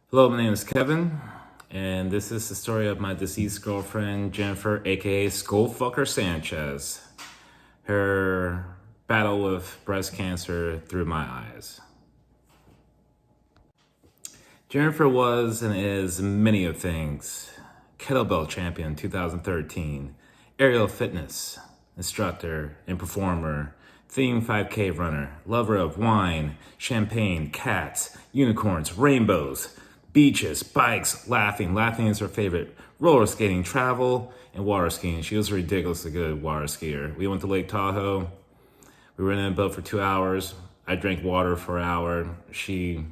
Hello, my name is Kevin, and this is the story of my deceased girlfriend, Jennifer, aka Skullfucker Sanchez. Her battle with breast cancer through my eyes. Jennifer was and is many of things. Kettlebell champion 2013, aerial fitness instructor and performer, theme 5K runner, lover of wine, champagne, cats, unicorns, rainbows, beaches, bikes, laughing. Laughing is her favorite. Roller skating, travel, and water skiing. She was a ridiculously good water skier. We went to Lake Tahoe. We were in a boat for 2 hours. I drank water for an hour. She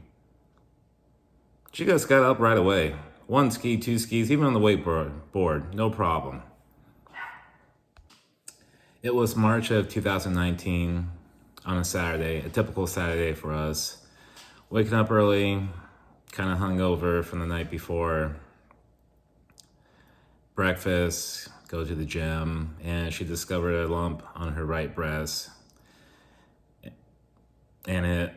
just got up right away. One ski, two skis, even on the wakeboard, no problem. It was March of 2019 on a Saturday, a typical Saturday for us. Waking up early, kind of hungover from the night before. Breakfast, go to the gym, and she discovered a lump on her right breast. And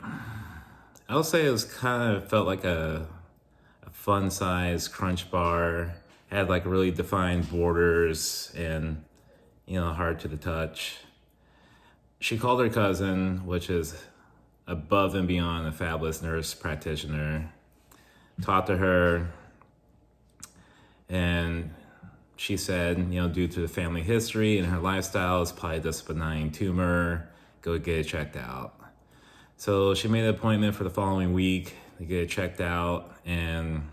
I'll say it was kind of felt like a fun size crunch bar, had like really defined borders and, hard to the touch. She called her cousin, which is above and beyond a fabulous nurse practitioner, talked to her, and she said, due to the family history and her lifestyle, it's probably just a benign tumor, go get it checked out. So she made an appointment for the following week to get it checked out, and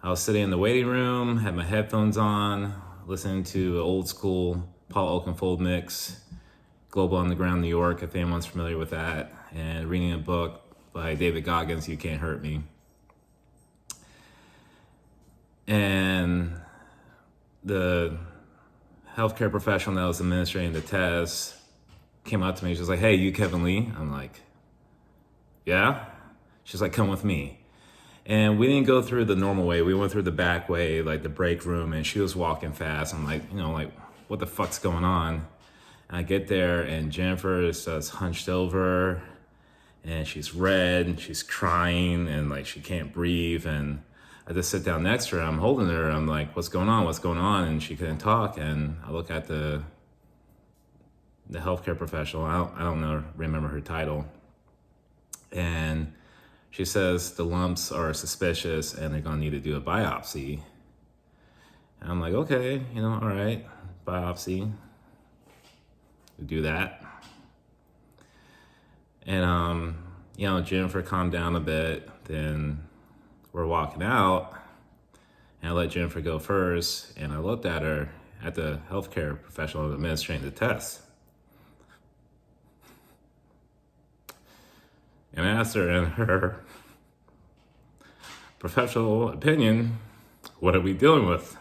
I was sitting in the waiting room, had my headphones on, listening to old school Paul Oakenfold mix, Global Underground New York, if anyone's familiar with that, and reading a book by David Goggins, You Can't Hurt Me. And the healthcare professional that was administering the test came up to me. She was like, "Hey, you Kevin Lee?" I'm like, "Yeah?" She's like, "Come with me." And we didn't go through the normal way. We went through the back way, like the break room, and she was walking fast. I'm like, what the fuck's going on? And I get there, and Jennifer is just hunched over, and she's red, and she's crying, and like she can't breathe. And I just sit down next to her. I'm holding her. I'm like, "What's going on? What's going on?" And she couldn't talk. And I look at the healthcare professional. I don't remember her title. And she says the lumps are suspicious and they're gonna need to do a biopsy. And I'm like, okay, all right, biopsy. We do that. And Jennifer calmed down a bit. Then we're walking out, and I let Jennifer go first. And I looked at her, at the healthcare professional administering the test, and I asked her, in her professional opinion, what are we dealing with?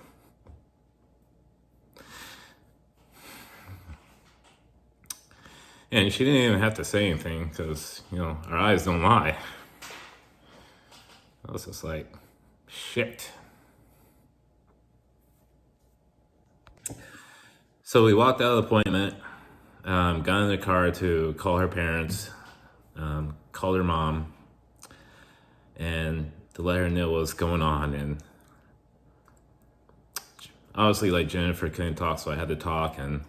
And she didn't even have to say anything because, our eyes don't lie. I was just like, shit. So we walked out of the appointment, got in the car to call her parents, called her mom, and to let her know what was going on. And obviously, like, Jennifer couldn't talk, so I had to talk. And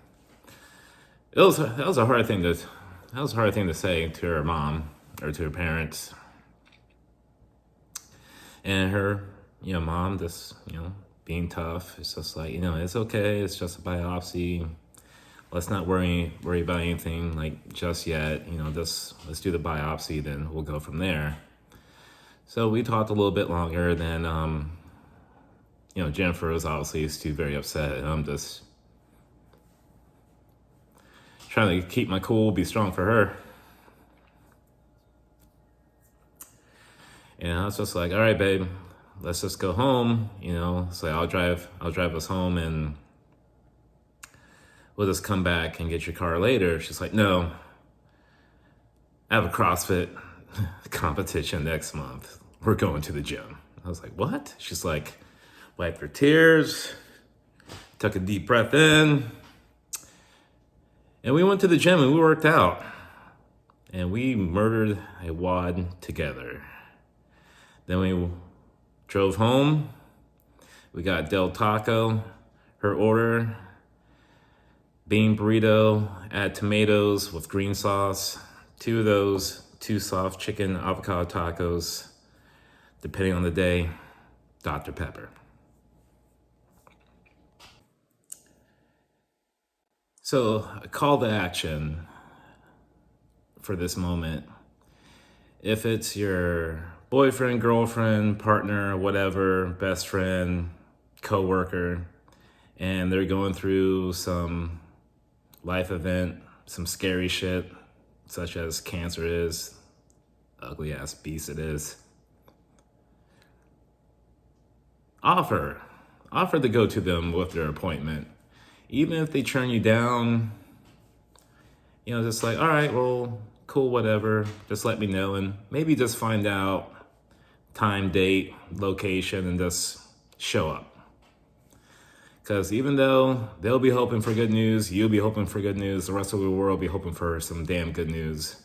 that was a hard thing to say to her mom or to her parents. And her, mom just, being tough. It's just like, it's okay. It's just a biopsy. Let's not worry about anything like just yet. Let's do the biopsy, then we'll go from there. So we talked a little bit longer. Then, Jennifer was obviously still very upset, and I'm just trying to keep my cool, be strong for her. And I was just like, all right, babe, let's just go home. So I'll drive us home, and we'll just come back and get your car later. She's like, no, I have a CrossFit competition next month. We're going to the gym. I was like, what? She's like, wiped her tears, took a deep breath in, and we went to the gym and we worked out. And we murdered a wad together. Then we Drove home. We got Del Taco, her order, bean burrito, add tomatoes with green sauce, 2 of those, 2 soft chicken avocado tacos, depending on the day, Dr. Pepper. So, a call to action for this moment. If it's your boyfriend, girlfriend, partner, whatever, best friend, coworker, and they're going through some life event, some scary shit, such as cancer is, ugly ass beast it is, offer to go to them with their appointment. Even if they turn you down, just like, all right, well, cool, whatever, just let me know, and maybe just find out time, date, location, and just show up. Because even though they'll be hoping for good news, you'll be hoping for good news, the rest of the world will be hoping for some damn good news.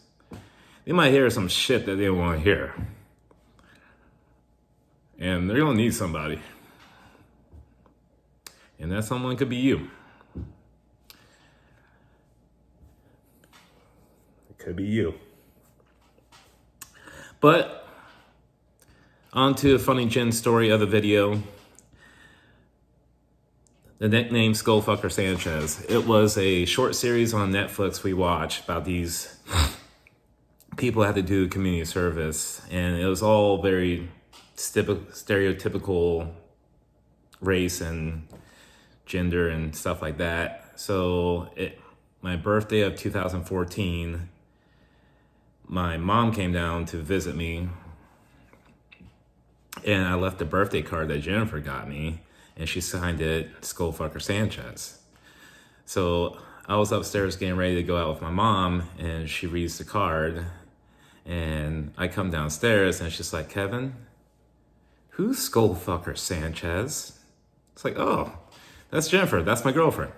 They might hear some shit that they don't want to hear. And they're going to need somebody. And that someone could be you. It could be you. But on to the funny Jen story of the video. The nickname Skullfucker Sanchez. It was a short series on Netflix we watched about these people who had to do community service. And it was all very stereotypical race and gender and stuff like that. So my birthday of 2014, my mom came down to visit me. And I left a birthday card that Jennifer got me. And she signed it, Skullfucker Sanchez. So I was upstairs getting ready to go out with my mom, and she reads the card. And I come downstairs, and she's like, Kevin, who's Skullfucker Sanchez? It's like, oh, that's Jennifer. That's my girlfriend.